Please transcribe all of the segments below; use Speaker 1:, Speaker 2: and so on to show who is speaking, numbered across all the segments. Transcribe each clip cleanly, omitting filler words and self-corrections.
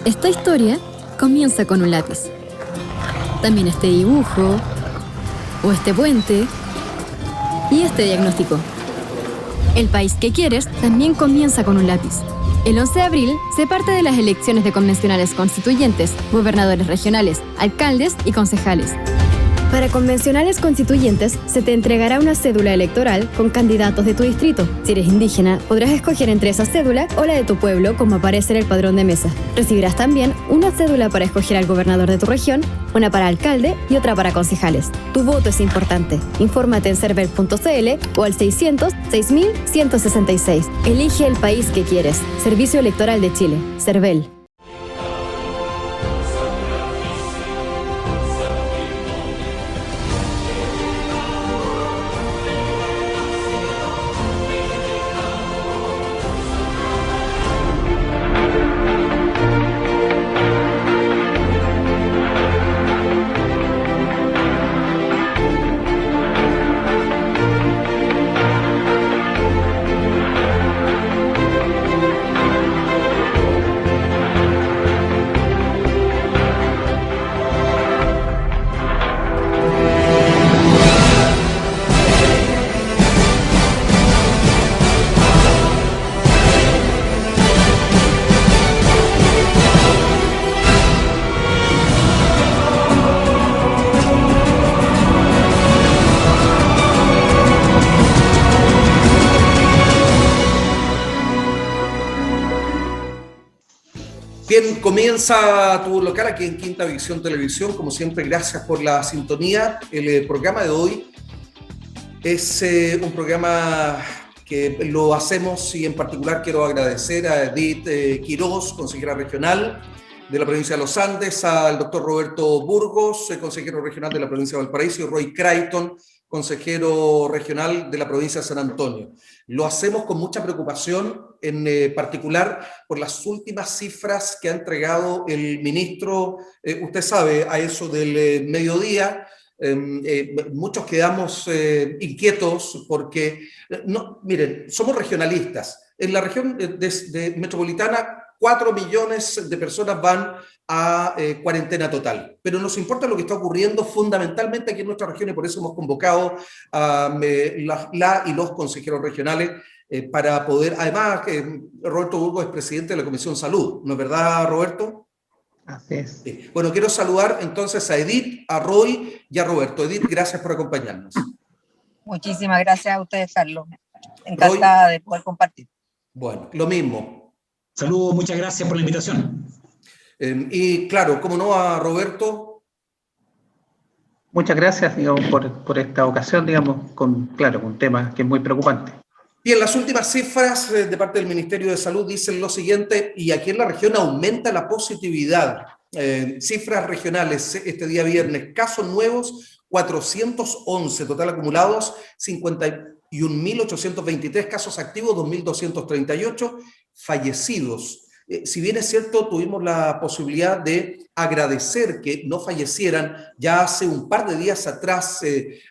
Speaker 1: Esta historia comienza con un lápiz. También este dibujo, o este puente, y este diagnóstico. El país que quieres también comienza con un lápiz. El 11 de abril se parte de las elecciones de convencionales constituyentes, gobernadores regionales, alcaldes y concejales. Para convencionales constituyentes, se te entregará una cédula electoral con candidatos de tu distrito. Si eres indígena, podrás escoger entre esa cédula o la de tu pueblo, como aparece en el padrón de mesa. Recibirás también una cédula para escoger al gobernador de tu región, una para alcalde y otra para concejales. Tu voto es importante. Infórmate en cervel.cl o al 600-6166. Elige el país que quieres. Servicio Electoral de Chile. Cervel.
Speaker 2: Bien, comienza tu local aquí en Quinta Visión Televisión. Como siempre, gracias por la sintonía. El programa de hoy es un programa que lo hacemos y en particular quiero agradecer a Edith Quiroz, consejera regional de la provincia de Los Andes, al doctor Roberto Burgos, consejero regional de la provincia de Valparaíso, y Roy Creighton, consejero regional de la provincia de San Antonio. Lo hacemos con mucha preocupación, en particular por las últimas cifras que ha entregado el ministro, usted sabe, a eso del mediodía. Muchos quedamos inquietos porque, no, miren, somos regionalistas. En la región metropolitana, 4 millones de personas van a cuarentena total. Pero nos importa lo que está ocurriendo fundamentalmente aquí en nuestra región y por eso hemos convocado a la y los consejeros regionales para poder, además, Roberto Burgos es presidente de la Comisión Salud, ¿no es verdad, Roberto?
Speaker 3: Así es.
Speaker 2: Sí. Bueno, quiero saludar entonces a Edith, a Roy y a Roberto. Edith, gracias por acompañarnos.
Speaker 4: Muchísimas gracias a ustedes, Carlos. Encantada Roy, de poder compartir.
Speaker 2: Bueno, lo mismo.
Speaker 5: Saludos, muchas gracias por la invitación.
Speaker 2: Y claro, como no, a Roberto.
Speaker 3: Muchas gracias, digamos, por esta ocasión, digamos, con un tema que es muy preocupante.
Speaker 2: Bien, las últimas cifras de parte del Ministerio de Salud dicen lo siguiente, y aquí en la región aumenta la positividad. Cifras regionales este día viernes, casos nuevos 411, total acumulados 51.823, casos activos 2.238, fallecidos. Si bien es cierto, tuvimos la posibilidad de agradecer que no fallecieran ya hace un par de días atrás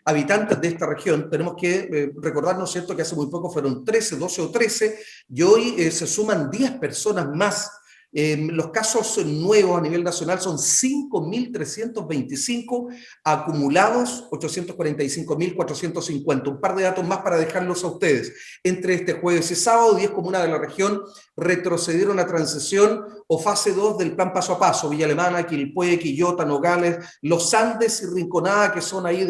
Speaker 2: habitantes de esta región, tenemos que recordar, ¿no es cierto?, que hace muy poco fueron 13, 12 o 13, y hoy se suman 10 personas más. Los casos nuevos a nivel nacional son 5.325, acumulados 845.450. Un par de datos más para dejarlos a ustedes. Entre este jueves y sábado, 10 comunas de la región retrocedieron a transición o fase 2 del plan paso a paso. Villa Alemana, Quilpué, Quillota, Nogales, Los Andes y Rinconada, que son ahí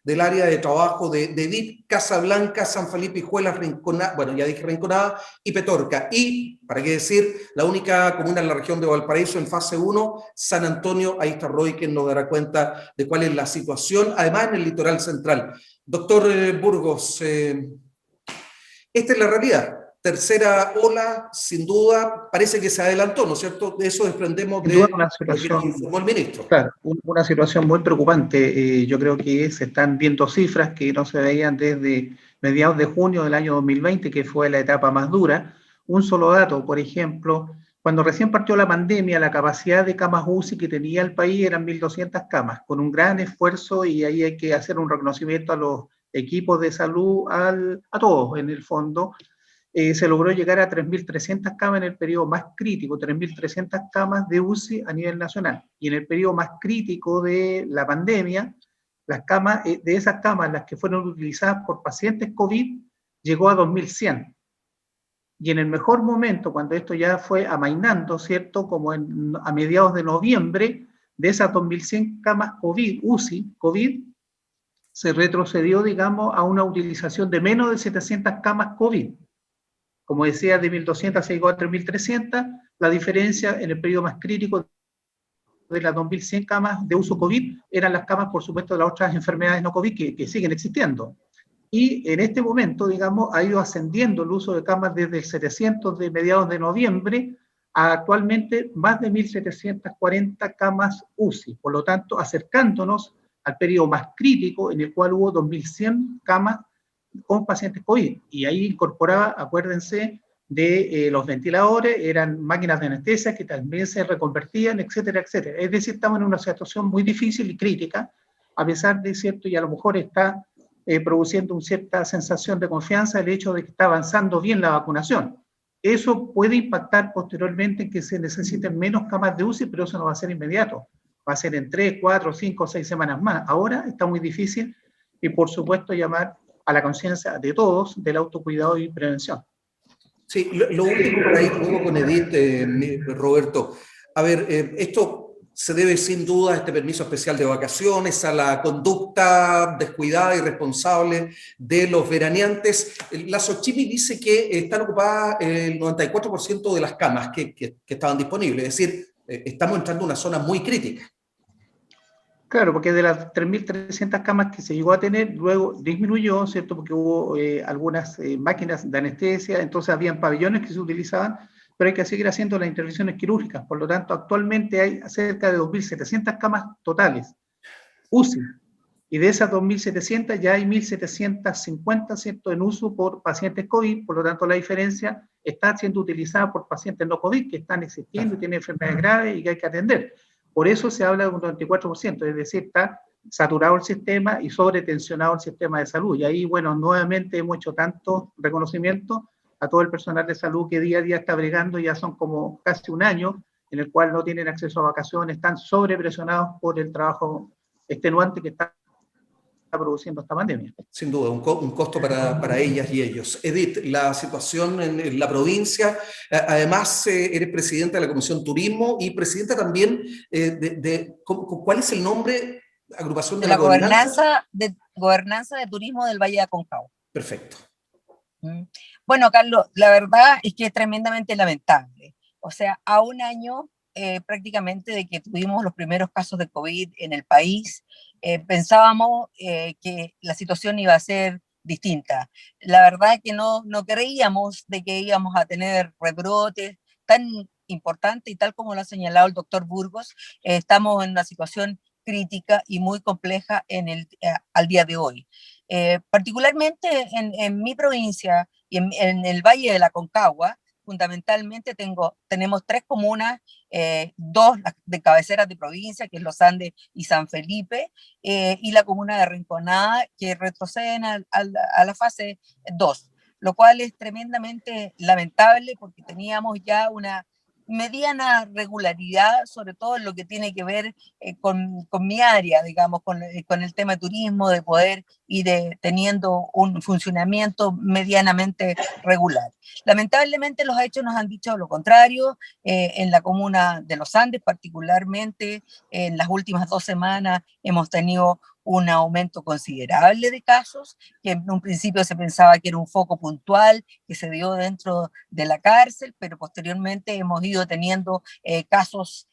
Speaker 2: del área de trabajo de Edith, Casablanca, San Felipe, Hijuelas, Rinconada, bueno, ya dije Rinconada, y Petorca. Y, para qué decir, la única comuna en la región de Valparaíso en fase 1, San Antonio. Ahí está Roy, que nos dará cuenta de cuál es la situación, además en el litoral central. Doctor Burgos, esta es la realidad. Tercera ola, sin duda, parece que se adelantó, ¿no es cierto? De eso desprendemos de lo que nos informó el ministro.
Speaker 3: Claro, una situación muy preocupante. Yo creo que se están viendo cifras que no se veían desde mediados de junio del año 2020, que fue la etapa más dura. Un solo dato, por ejemplo, cuando recién partió la pandemia, la capacidad de camas UCI que tenía el país eran 1.200 camas, con un gran esfuerzo, y ahí hay que hacer un reconocimiento a los equipos de salud, a todos en el fondo. se logró llegar a 3.300 camas en el periodo más crítico, 3.300 camas de UCI a nivel nacional. Y en el periodo más crítico de la pandemia, las camas, de esas camas, las que fueron utilizadas por pacientes COVID, llegó a 2.100. Y en el mejor momento, cuando esto ya fue amainando, ¿cierto? Como a mediados de noviembre, de esas 2.100 camas COVID, UCI, COVID, se retrocedió, digamos, a una utilización de menos de 700 camas COVID. Como decía, de 1.200 se llegó a 3.300, la diferencia en el periodo más crítico de las 2.100 camas de uso COVID eran las camas, por supuesto, de las otras enfermedades no COVID que siguen existiendo. Y en este momento, digamos, ha ido ascendiendo el uso de camas desde el 700 de mediados de noviembre a actualmente más de 1.740 camas UCI. Por lo tanto, acercándonos al periodo más crítico en el cual hubo 2.100 camas con pacientes COVID. Y ahí incorporaba, acuérdense, de los ventiladores, eran máquinas de anestesia que también se reconvertían, etcétera, etcétera. Es decir, estamos en una situación muy difícil y crítica, a pesar de cierto, y a lo mejor está produciendo una cierta sensación de confianza el hecho de que está avanzando bien la vacunación. Eso puede impactar posteriormente en que se necesiten menos camas de UCI, pero eso no va a ser inmediato. Va a ser en 3, 4, 5, 6 semanas más. Ahora está muy difícil y, por supuesto, llamar a la conciencia de todos del autocuidado y prevención.
Speaker 2: Sí, lo último por ahí, luego con Edith, Roberto. A ver, esto se debe sin duda a este permiso especial de vacaciones, a la conducta descuidada y irresponsable de los veraneantes. La Sochimi dice que están ocupadas el 94% de las camas que estaban disponibles, es decir, estamos entrando en una zona muy crítica.
Speaker 3: Claro, porque de las 3.300 camas que se llegó a tener, luego disminuyó, ¿cierto? Porque hubo algunas máquinas de anestesia, entonces habían pabellones que se utilizaban, pero hay que seguir haciendo las intervenciones quirúrgicas. Por lo tanto, actualmente hay cerca de 2.700 camas totales, UCI, y de esas 2.700 ya hay 1.750, ¿cierto?, en uso por pacientes COVID. Por lo tanto, la diferencia está siendo utilizada por pacientes no COVID que están existiendo y tienen enfermedades graves y que hay que atender. Por eso se habla de un 94%, es decir, está saturado el sistema y sobretensionado el sistema de salud. Y ahí, bueno, nuevamente hemos hecho tanto reconocimiento a todo el personal de salud que día a día está bregando, ya son como casi un año, en el cual no tienen acceso a vacaciones, están sobrepresionados por el trabajo extenuante que está produciendo esta pandemia.
Speaker 2: Sin duda, un costo para ellas y ellos. Edith, la situación en la provincia, además eres presidenta de la Comisión Turismo y presidenta también ¿cuál es el nombre? Agrupación de la
Speaker 4: Gobernanza de Turismo del Valle de Aconcagua.
Speaker 2: Perfecto.
Speaker 4: Bueno, Carlos, la verdad es que es tremendamente lamentable. O sea, a un año prácticamente de que tuvimos los primeros casos de COVID en el país, pensábamos que la situación iba a ser distinta. La verdad es que no creíamos de que íbamos a tener rebrotes tan importantes y tal como lo ha señalado el doctor Burgos, estamos en una situación crítica y muy compleja al día de hoy. Particularmente en mi provincia y en el Valle de la Aconcagua, fundamentalmente tenemos 3 comunas, 2 de cabeceras de provincia, que es Los Andes y San Felipe, y la comuna de Rinconada, que retroceden a la fase 2, lo cual es tremendamente lamentable porque teníamos ya una mediana regularidad, sobre todo en lo que tiene que ver con mi área, digamos, con el tema de turismo, de poder ir teniendo un funcionamiento medianamente regular. Lamentablemente los hechos nos han dicho lo contrario. En la comuna de Los Andes, particularmente en las últimas 2 semanas, hemos tenido un aumento considerable de casos, que en un principio se pensaba que era un foco puntual que se dio dentro de la cárcel, pero posteriormente hemos ido teniendo casos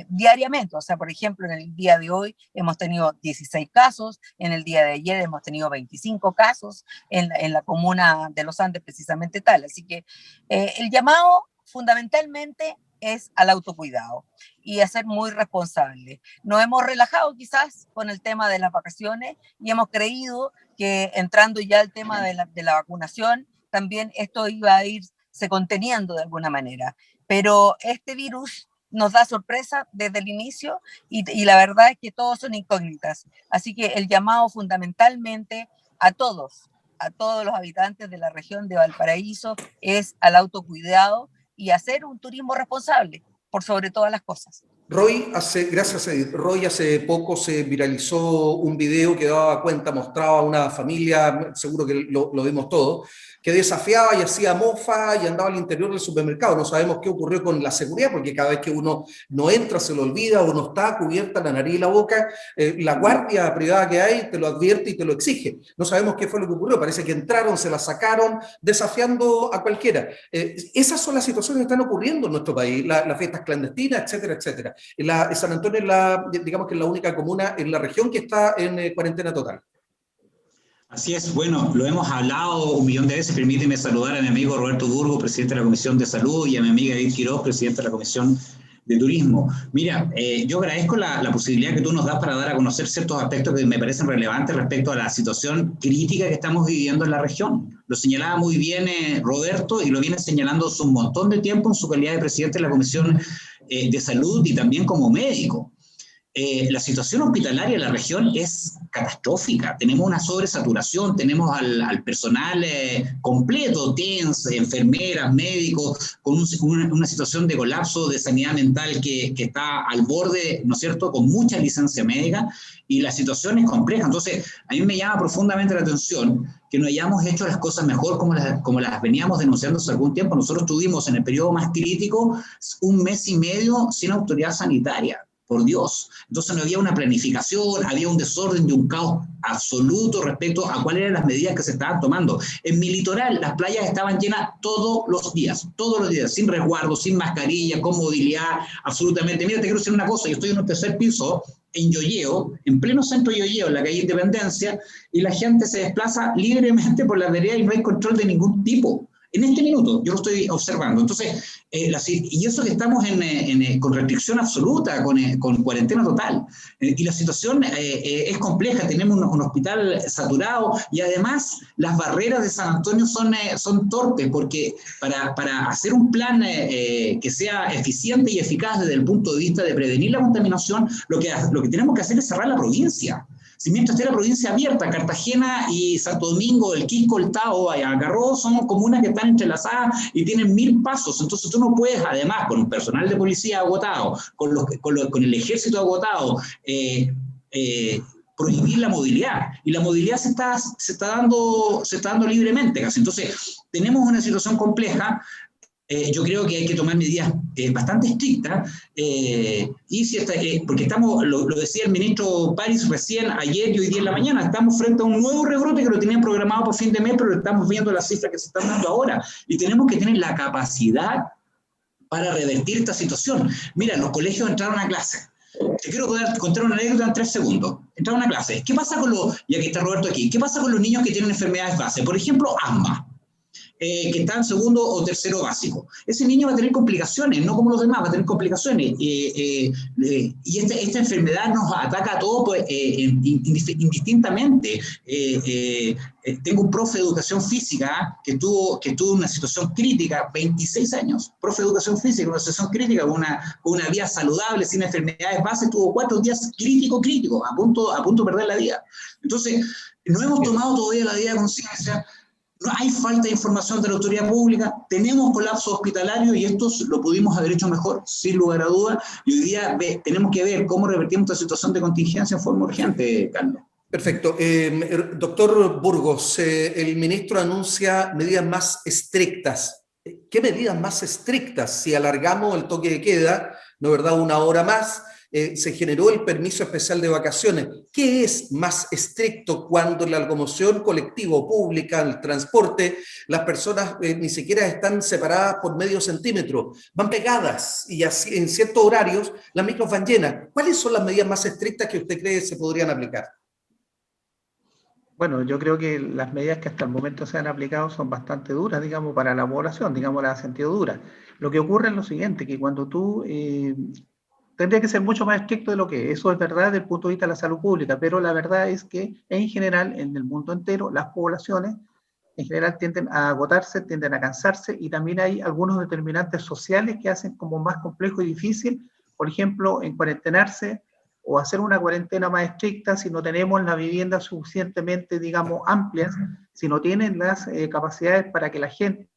Speaker 4: diariamente. O sea, por ejemplo, en el día de hoy hemos tenido 16 casos, en el día de ayer hemos tenido 25 casos en la comuna de Los Andes, precisamente tal. Así que el llamado fundamentalmente es al autocuidado y a ser muy responsable. Nos hemos relajado quizás con el tema de las vacaciones y hemos creído que entrando ya al tema de la vacunación, también esto iba a irse conteniendo de alguna manera. Pero este virus nos da sorpresa desde el inicio y la verdad es que todos son incógnitas. Así que el llamado fundamentalmente a todos, a todos los habitantes de la región de Valparaíso es al autocuidado y hacer un turismo responsable, por sobre todas las cosas.
Speaker 2: Roy, gracias Edith, Roy hace poco se viralizó un video que daba cuenta, mostraba a una familia, seguro que lo vimos todos, que desafiaba y hacía mofa y andaba al interior del supermercado. No sabemos qué ocurrió con la seguridad, porque cada vez que uno no entra se lo olvida o no está cubierta la nariz y la boca, la guardia privada que hay te lo advierte y te lo exige. No sabemos qué fue lo que ocurrió, parece que entraron, se la sacaron, desafiando a cualquiera. Esas son las situaciones que están ocurriendo en nuestro país, las fiestas clandestinas, etcétera, etcétera. San Antonio es digamos que es la única comuna en la región que está en cuarentena total.
Speaker 5: Así es, bueno, lo hemos hablado un millón de veces. Permíteme saludar a mi amigo Roberto Burgo, presidente de la Comisión de Salud, y a mi amiga Edith Quiroz, presidente de la Comisión de Turismo. Mira, yo agradezco la posibilidad que tú nos das para dar a conocer ciertos aspectos que me parecen relevantes respecto a la situación crítica que estamos viviendo en la región. Lo señalaba muy bien Roberto, y lo viene señalando hace un montón de tiempo en su calidad de presidente de la Comisión de Salud y también como médico. La situación hospitalaria en la región es catastrófica. Tenemos una sobresaturación, tenemos al personal completo, TENS, enfermeras, médicos, con una situación de colapso de sanidad mental que está al borde, ¿no es cierto?, con mucha licencia médica, y la situación es compleja. Entonces, a mí me llama profundamente la atención que no hayamos hecho las cosas mejor como las veníamos denunciando hace algún tiempo. Nosotros tuvimos en el periodo más crítico 1 mes y medio sin autoridad sanitaria. Por Dios. Entonces no había una planificación, había un desorden y un caos absoluto respecto a cuáles eran las medidas que se estaban tomando. En mi litoral, las playas estaban llenas todos los días, sin resguardo, sin mascarilla, con movilidad, absolutamente. Mira, te quiero decir una cosa, yo estoy en un tercer piso, en Yoyeo, en pleno centro de Yoyeo, en la calle Independencia, y la gente se desplaza libremente por la vereda y no hay control de ningún tipo. En este minuto, yo lo estoy observando. Entonces, y eso que estamos con restricción absoluta, con cuarentena total. Y la situación es compleja. Tenemos un hospital saturado y además las barreras de San Antonio son torpes, porque para hacer un plan que sea eficiente y eficaz desde el punto de vista de prevenir la contaminación, lo que tenemos que hacer es cerrar la provincia. Si mientras esté la provincia abierta, Cartagena y Santo Domingo, El Quisco, El Tao, Algarrobo, son comunas que están entrelazadas y tienen 1000 pasos. Entonces tú no puedes, además, con un personal de policía agotado, con el ejército agotado, prohibir la movilidad. Y la movilidad se está dando libremente casi. Entonces, tenemos una situación compleja. Yo creo que hay que tomar medidas bastante estrictas, porque lo decía el ministro París recién ayer y hoy día en la mañana, estamos frente a un nuevo rebrote que lo tenían programado por fin de mes, pero estamos viendo las cifras que se están dando ahora, y tenemos que tener la capacidad para revertir esta situación. Mira, los colegios entraron a clase. Te quiero contar una anécdota en 3 segundos. Entraron a clase. ¿Qué pasa ya que está Roberto aquí, qué pasa con los niños que tienen enfermedades base? Por ejemplo, asma. Que está en 2º o 3º básico. Ese niño va a tener complicaciones, no como los demás, va a tener complicaciones. Y esta enfermedad nos ataca a todos pues, indistintamente. Tengo un profe de educación física que tuvo una situación crítica, 26 años, profe de educación física, una situación crítica, con una vida saludable, sin enfermedades base, tuvo 4 días crítico, a punto de perder la vida. Entonces, no hemos tomado todavía la vida de conciencia. No hay falta de información de la autoridad pública, tenemos colapso hospitalario y esto lo pudimos haber hecho mejor, sin lugar a dudas, y hoy día tenemos que ver cómo revertimos esta situación de contingencia en forma urgente, Carlos.
Speaker 2: Perfecto. Doctor Burgos, el ministro anuncia medidas más estrictas. ¿Qué medidas más estrictas? Si alargamos el toque de queda, ¿no es verdad?, 1 hora más, se generó el permiso especial de vacaciones. ¿Qué es más estricto cuando en la locomoción colectiva o pública, el transporte, las personas ni siquiera están separadas por medio centímetro, van pegadas y así en ciertos horarios las micros van llenas? ¿Cuáles son las medidas más estrictas que usted cree se podrían aplicar?
Speaker 3: Bueno, yo creo que las medidas que hasta el momento se han aplicado son bastante duras, digamos, para la población, digamos, las sentido dura. Lo que ocurre es lo siguiente, que cuando tú... tendría que ser mucho más estricto de lo que es. Eso es verdad desde el punto de vista de la salud pública, pero la verdad es que en general, en el mundo entero, las poblaciones en general tienden a agotarse, tienden a cansarse, y también hay algunos determinantes sociales que hacen como más complejo y difícil, por ejemplo, en cuarentenarse o hacer una cuarentena más estricta si no tenemos las viviendas suficientemente, digamos, amplias, si no tienen las capacidades para que la gente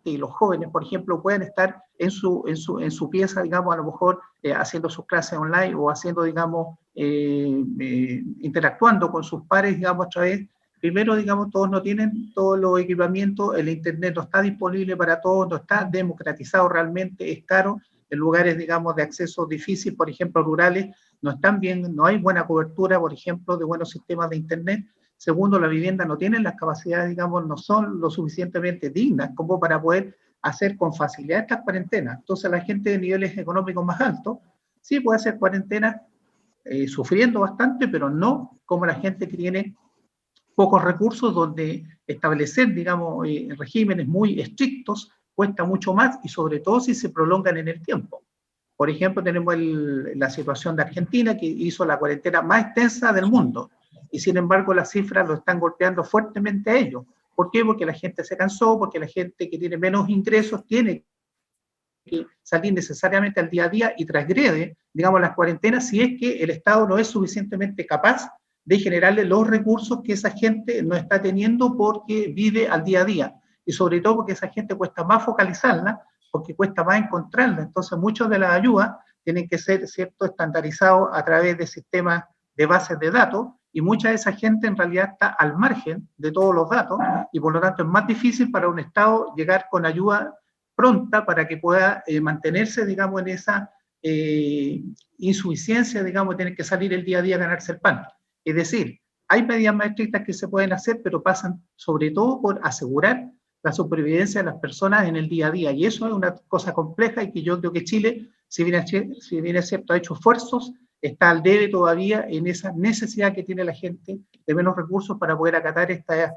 Speaker 3: y los jóvenes, por ejemplo, puedan estar en su pieza, digamos, a lo mejor haciendo sus clases online o haciendo, digamos, interactuando con sus pares, digamos, a través. Primero, digamos, todos no tienen todos los equipamientos, el Internet no está disponible para todos, no está democratizado realmente, es caro, en lugares, digamos, de acceso difícil, por ejemplo, rurales, no están bien, no hay buena cobertura, por ejemplo, de buenos sistemas de Internet. Segundo, la vivienda no tiene las capacidades, digamos, no son lo suficientemente dignas como para poder hacer con facilidad estas cuarentenas. Entonces, la gente de niveles económicos más altos sí puede hacer cuarentenas sufriendo bastante, pero no como la gente que tiene pocos recursos, donde establecer, digamos, regímenes muy estrictos cuesta mucho más y sobre todo si se prolongan en el tiempo. Por ejemplo, tenemos la situación de Argentina, que hizo la cuarentena más extensa del mundo, y sin embargo las cifras lo están golpeando fuertemente a ellos. ¿Por qué? Porque la gente se cansó, porque la gente que tiene menos ingresos tiene que salir necesariamente al día a día y transgrede, digamos, las cuarentenas si es que el Estado no es suficientemente capaz de generarle los recursos que esa gente no está teniendo porque vive al día a día. Y sobre todo porque esa gente cuesta más focalizarla, porque cuesta más encontrarla. Entonces, muchas de las ayudas tienen que ser, ¿cierto?, estandarizados a través de sistemas de bases de datos, y mucha de esa gente en realidad está al margen de todos los datos, y por lo tanto es más difícil para un Estado llegar con ayuda pronta para que pueda mantenerse, digamos, en esa insuficiencia, digamos, de tener que salir el día a día a ganarse el pan. Es decir, hay medidas más estrictas que se pueden hacer, pero pasan sobre todo por asegurar la supervivencia de las personas en el día a día. Y eso es una cosa compleja y que yo creo que Chile, si bien es cierto, ha hecho esfuerzos, está al debe todavía en esa necesidad que tiene la gente de menos recursos para poder acatar esta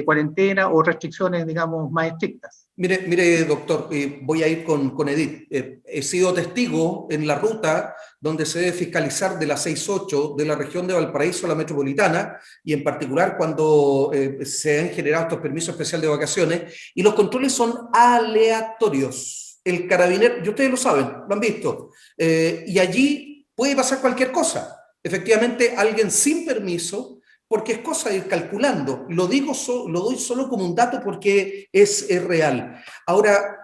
Speaker 3: cuarentena o restricciones, digamos, más estrictas.
Speaker 2: Mire, doctor, voy a ir con Edith. He sido testigo en la ruta donde se debe fiscalizar de la 6-8 de la región de Valparaíso a la metropolitana, y en particular cuando se han generado estos permisos especiales de vacaciones, y los controles son aleatorios. El carabinero, y ustedes lo saben, lo han visto, y allí puede pasar cualquier cosa. Efectivamente, alguien sin permiso, porque es cosa de ir calculando. Lo doy solo como un dato porque es real. Ahora,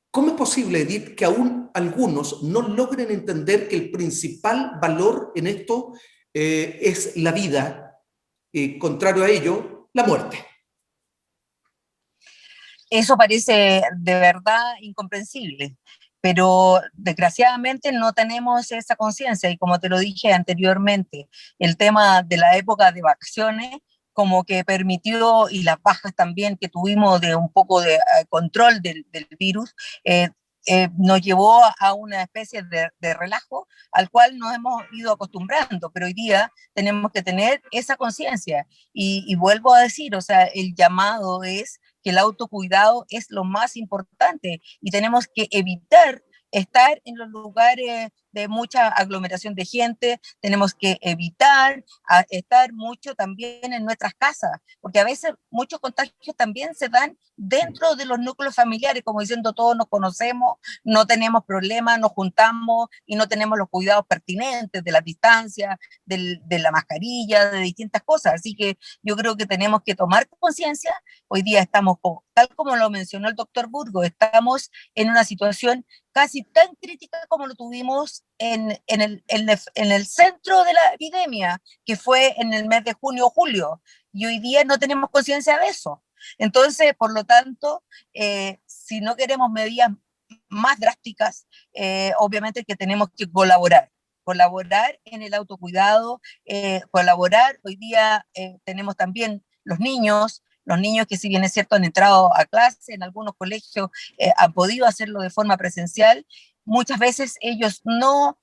Speaker 2: ¿cómo es posible, Edith, que aún algunos no logren entender que el principal valor en esto es la vida, contrario a ello, la muerte?
Speaker 4: Eso parece de verdad incomprensible, pero desgraciadamente no tenemos esa conciencia, y como te lo dije anteriormente, el tema de la época de vacaciones como que permitió, y las bajas también que tuvimos de un poco de control del virus, nos llevó a una especie de relajo al cual nos hemos ido acostumbrando, pero hoy día tenemos que tener esa conciencia, y vuelvo a decir, o sea, el llamado es que el autocuidado es lo más importante, y tenemos que evitar estar en los lugares de mucha aglomeración de gente, tenemos que evitar estar mucho también en nuestras casas, porque a veces muchos contagios también se dan dentro de los núcleos familiares, como diciendo todos nos conocemos, no tenemos problemas, nos juntamos y no tenemos los cuidados pertinentes de la distancia, de la mascarilla, de distintas cosas. Así que yo creo que tenemos que tomar conciencia. Hoy día estamos, tal como lo mencionó el doctor Burgos, estamos en una situación casi tan crítica como lo tuvimos en el centro de la epidemia, que fue en el mes de junio o julio, y hoy día no tenemos conciencia de eso. Entonces, por lo tanto, si no queremos medidas más drásticas, obviamente que tenemos que colaborar en el autocuidado, colaborar. Hoy día tenemos también los niños que, si bien es cierto, han entrado a clase, en algunos colegios han podido hacerlo de forma presencial. Muchas veces ellos no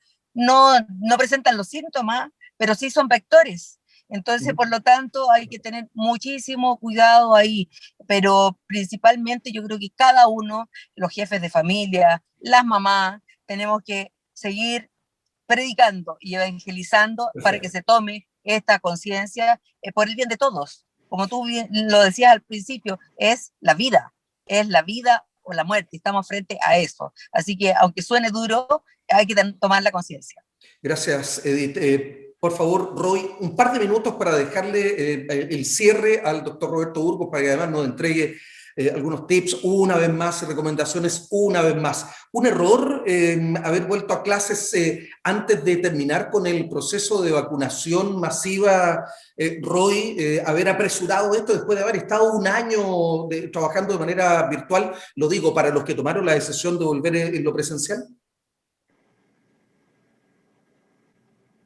Speaker 4: presentan los síntomas, pero sí son vectores. Entonces, por lo tanto, hay que tener muchísimo cuidado ahí, pero principalmente yo creo que cada uno, los jefes de familia, las mamás, tenemos que seguir predicando y evangelizando para que se tome esta conciencia por el bien de todos. Como tú bien lo decías al principio, es la vida o la muerte, estamos frente a eso. Así que, aunque suene duro, hay que tomar la conciencia.
Speaker 2: Gracias, Edith. Por favor, Roy, un par de minutos para dejarle el cierre al doctor Roberto Burgos para que además nos entregue algunos tips, una vez más, recomendaciones, una vez más. Un error haber vuelto a clases antes de terminar con el proceso de vacunación masiva, Roy, haber apresurado esto después de haber estado un año trabajando de manera virtual, lo digo para los que tomaron la decisión de volver en lo presencial.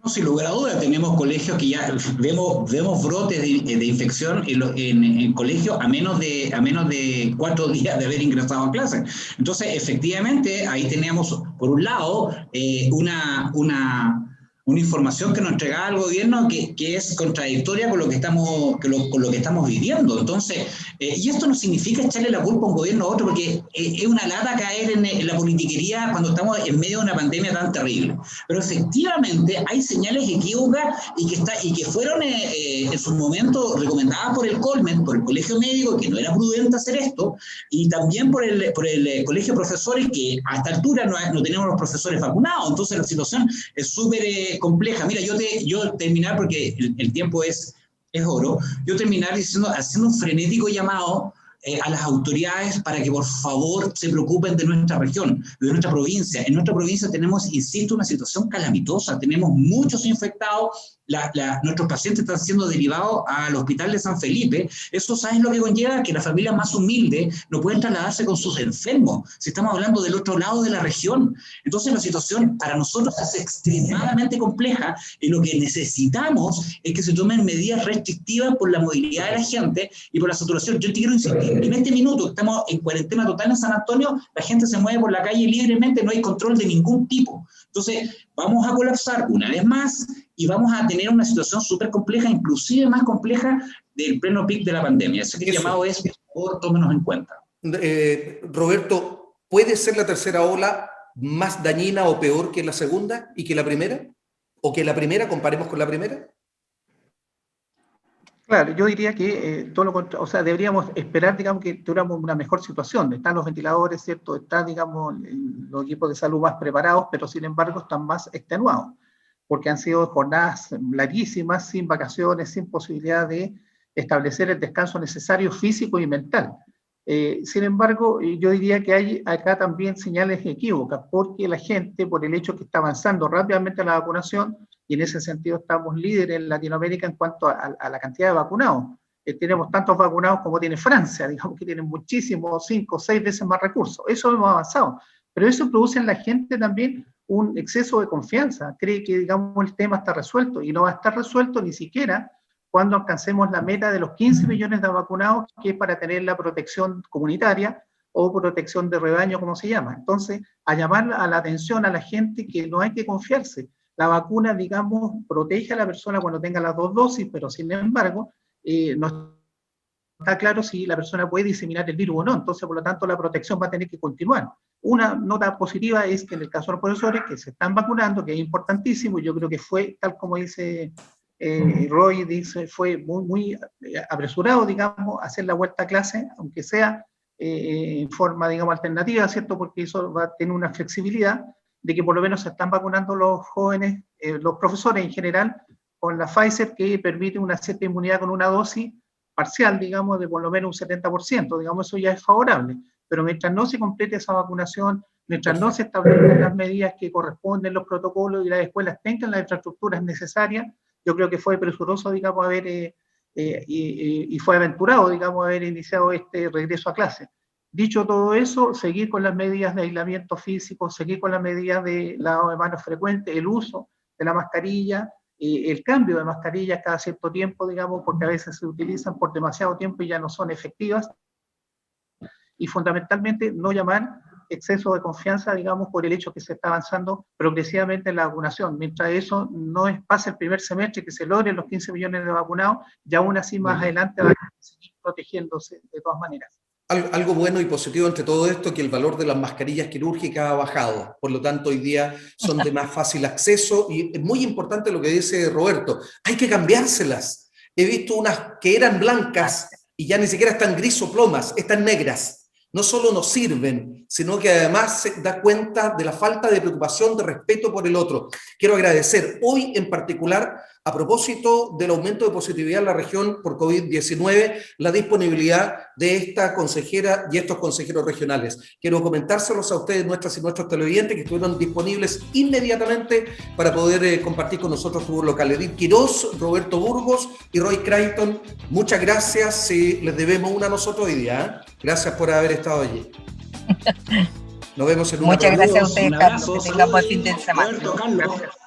Speaker 5: No, sin lugar a dudas, tenemos colegios que ya vemos brotes de infección en colegios a menos de 4 días de haber ingresado a clase. Entonces, efectivamente, ahí tenemos, por un lado, una información que nos entregaba el gobierno que es contradictoria con lo que estamos viviendo. Entonces, y esto no significa echarle la culpa a un gobierno a otro, porque es una lata caer en la politiquería cuando estamos en medio de una pandemia tan terrible. Pero efectivamente hay señales equívocas y que fueron en su momento recomendadas por el Colmen, por el Colegio Médico, que no era prudente hacer esto, y también por el Colegio de Profesores, que a esta altura no tenemos los profesores vacunados. Entonces la situación es súper compleja. Mira, yo terminar, porque el tiempo es oro, yo terminar haciendo un frenético llamado a las autoridades para que por favor se preocupen de nuestra región, de nuestra provincia. En nuestra provincia tenemos, insisto, una situación calamitosa, tenemos muchos infectados, nuestros pacientes están siendo derivados al hospital de San Felipe. Eso, ¿sabes lo que conlleva? Que las familias más humildes no pueden trasladarse con sus enfermos, si estamos hablando del otro lado de la región. Entonces la situación para nosotros es extremadamente compleja y lo que necesitamos es que se tomen medidas restrictivas por la movilidad de la gente y por la saturación. Yo te quiero insistir, en este minuto estamos en cuarentena total en San Antonio, la gente se mueve por la calle libremente, no hay control de ningún tipo. Entonces vamos a colapsar una vez más y vamos a tener una situación súper compleja, inclusive más compleja del pleno pic de la pandemia. Así que el llamado es, por favor, tómenos en cuenta.
Speaker 2: Roberto, ¿puede ser la tercera ola más dañina o peor que la segunda y que la primera? ¿O que la primera, comparemos con la primera?
Speaker 3: Claro, yo diría que todo lo contrario, o sea, deberíamos esperar, digamos, que tuviéramos una mejor situación. Están los ventiladores, ¿cierto? Están, digamos, los equipos de salud más preparados, pero sin embargo están más extenuados, porque han sido jornadas larguísimas, sin vacaciones, sin posibilidad de establecer el descanso necesario físico y mental. Sin embargo, yo diría que hay acá también señales equívocas, porque la gente, por el hecho que está avanzando rápidamente la vacunación, y en ese sentido estamos líderes en Latinoamérica en cuanto a la cantidad de vacunados. Tenemos tantos vacunados como tiene Francia, digamos que tienen muchísimos, 5 o 6 veces más recursos. Eso hemos avanzado. Pero eso produce en la gente también un exceso de confianza. Cree que, digamos, el tema está resuelto, y no va a estar resuelto ni siquiera cuando alcancemos la meta de los 15 millones de vacunados, que es para tener la protección comunitaria o protección de rebaño, como se llama. Entonces, a llamar a la atención a la gente que no hay que confiarse. La vacuna, digamos, protege a la persona cuando tenga las 2 dosis, pero sin embargo, no está claro si la persona puede diseminar el virus o no. Entonces, por lo tanto, la protección va a tener que continuar. Una nota positiva es que en el caso de los profesores que se están vacunando, que es importantísimo, y yo creo que fue, tal como dice Roy, dice, fue muy apresurado, digamos, hacer la vuelta a clase, aunque sea en forma, digamos, alternativa, ¿cierto? Porque eso va a tener una flexibilidad de que por lo menos se están vacunando los jóvenes, los profesores en general, con la Pfizer, que permite una cierta inmunidad con una dosis parcial, digamos, de por lo menos un 70%, digamos, eso ya es favorable. Pero mientras no se complete esa vacunación, mientras no se establezcan las medidas que corresponden, los protocolos, y las escuelas tengan las infraestructuras necesarias, yo creo que fue presuroso, digamos, y fue aventurado, digamos, haber iniciado este regreso a clase. Dicho todo eso, seguir con las medidas de aislamiento físico, seguir con las medidas de lavado de manos frecuente, el uso de la mascarilla, el cambio de mascarillas cada cierto tiempo, digamos, porque a veces se utilizan por demasiado tiempo y ya no son efectivas. Y fundamentalmente no llamar exceso de confianza, digamos, por el hecho que se está avanzando progresivamente en la vacunación. Mientras eso no pase el primer semestre, que se logren los 15 millones de vacunados, y aún así más adelante van a seguir protegiéndose de todas maneras.
Speaker 2: Algo bueno y positivo entre todo esto, que el valor de las mascarillas quirúrgicas ha bajado. Por lo tanto, hoy día son de más fácil acceso, y es muy importante lo que dice Roberto. Hay que cambiárselas. He visto unas que eran blancas y ya ni siquiera están gris o plomas, están negras. no solo nos sirven, sino que además se da cuenta de la falta de preocupación, de respeto por el otro. Quiero agradecer hoy en particular, a propósito del aumento de positividad en la región por COVID-19, la disponibilidad de esta consejera y estos consejeros regionales. Quiero comentárselos a ustedes, nuestras y nuestros televidentes, que estuvieron disponibles inmediatamente para poder compartir con nosotros tu voz local. Edith Quiroz, Roberto Burgos y Roy Creighton, muchas gracias. Les debemos una a nosotros hoy día. Gracias por haber estado allí. Nos vemos en un
Speaker 4: Muchas gracias a ustedes, Carlos.
Speaker 5: Un abrazo,
Speaker 4: Que tengamos el fin de semana.
Speaker 5: Roberto, Carlos.